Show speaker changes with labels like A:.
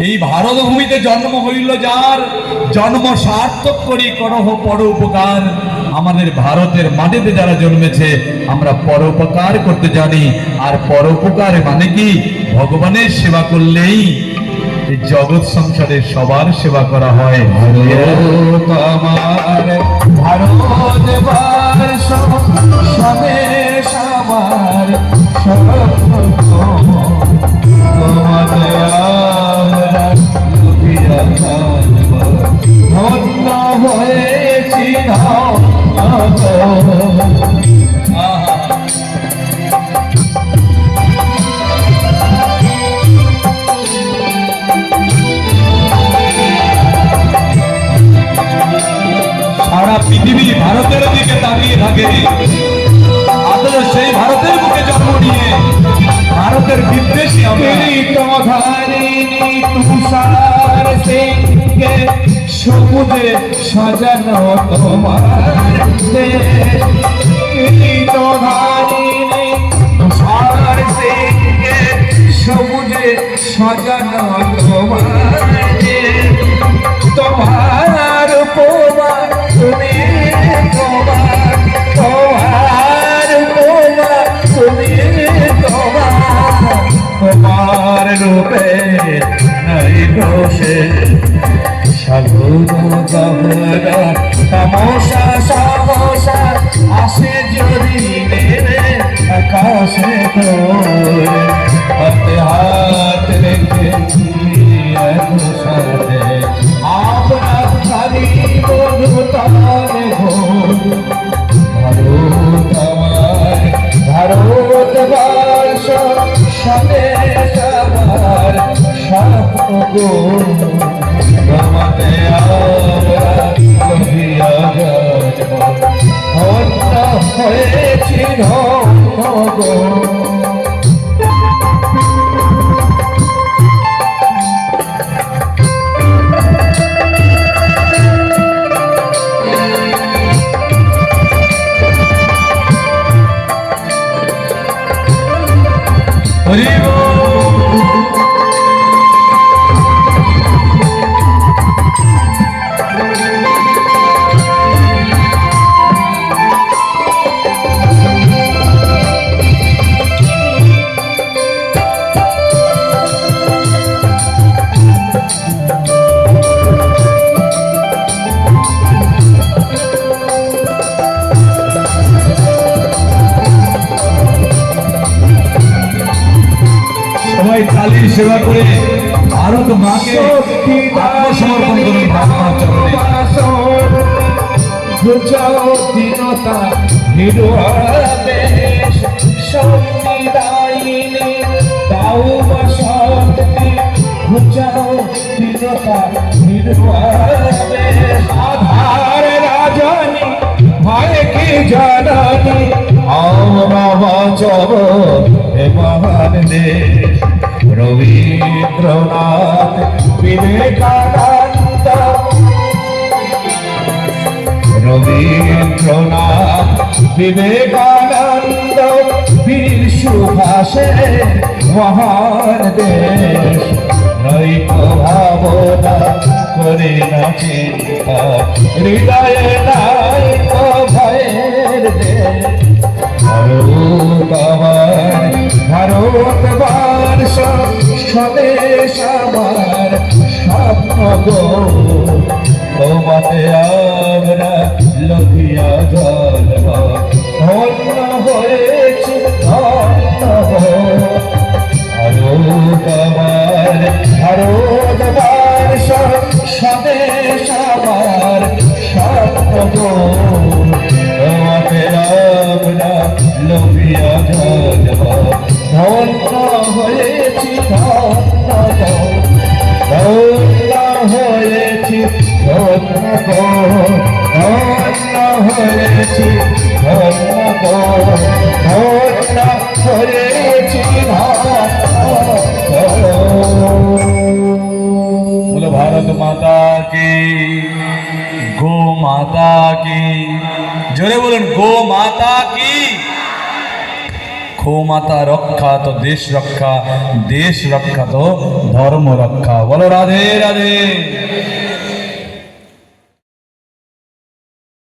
A: এই ভারত ভূমিতে জন্ম হইল যার, জন্ম সার্থক করি করহ পর উপকার। আমাদের ভারতের মাটিতে যারা জন্মেছে আমরা পরোপকার করতে জানি। আর পরোপকার মানে কি? ভগবানের সেবা করলেই এই জগৎ সংসারে সবার সেবা করা হয়।
B: আমার ভারত বর্ষ স্বদেশ আমার তোমাকে ধন্য হয়েছি
A: সারা পৃথিবী ভারতের দিকে তাকিয়ে থাকে, আসলে সেই ভারতের বুকে জন্ম নিয়ে ভারতের বিদ্বেষী
B: তুষার সিংকে সবুজে সাজানো তোমার তুষার সিংকে সবুজে সাজানো তোমার উপমা তুমি তোমার রূপে নাই দোষে তামসা সামসা আসে যদি আকাশে তোর হাতে হাত রেখে সাথে আমরা খালি বন্ধুতানে ভারত আমার ভারত বর্ষ স্বদেশ আমার স্বপ্ন তোমাতে আমরা কহিয়া ধন্য হয়েছি ধন্য
A: কালীর সেবা করে ভারত মাকে আত্মসমর্পণ করুন।
B: দীনতা নিরুদেশ শক্তিদায়িনী তাও শক্তি ঘুচাও দীনতা নিরুদেশ আধার রাজনী ভয় কি জানি আমরা বাঁচব এ মহান দেশ। রবীন্দ্রনাথ বিবেকানন্দ রবীন্দ্রনাথ বিবেকানন্দ বীর সুভাষের মহান দেশ। নৈক ভাবনা করে না চিন্তা হৃদয়ে নাইক ভয়ের দেশ। ভারত আমার ভারত বর্ষ স্বদেশ আমার স্বপ্ন তোমাতে আমরা লভিয়া জন্ম ধন্য হয়েছি ধন্য। ভারত আমার ভারত বর্ষ স্বদেশ আমার স্বপ্ন তোমাতে আমরা লভিয়া জন্ম ধন্য হয়েছি ধন্য ধন্য হয়েছি ধন্য ধন্য হয়েছি ধন্য ধন্য হয়েছি
A: বলো ভারত মাতা কি, গো মাতা কি, জোরে বলুন গো মাতা কি। গোমাতা রক্ষা তো দেশ রক্ষা, দেশ রক্ষা তো ধর্ম রক্ষা। বলো রাধে রাধে।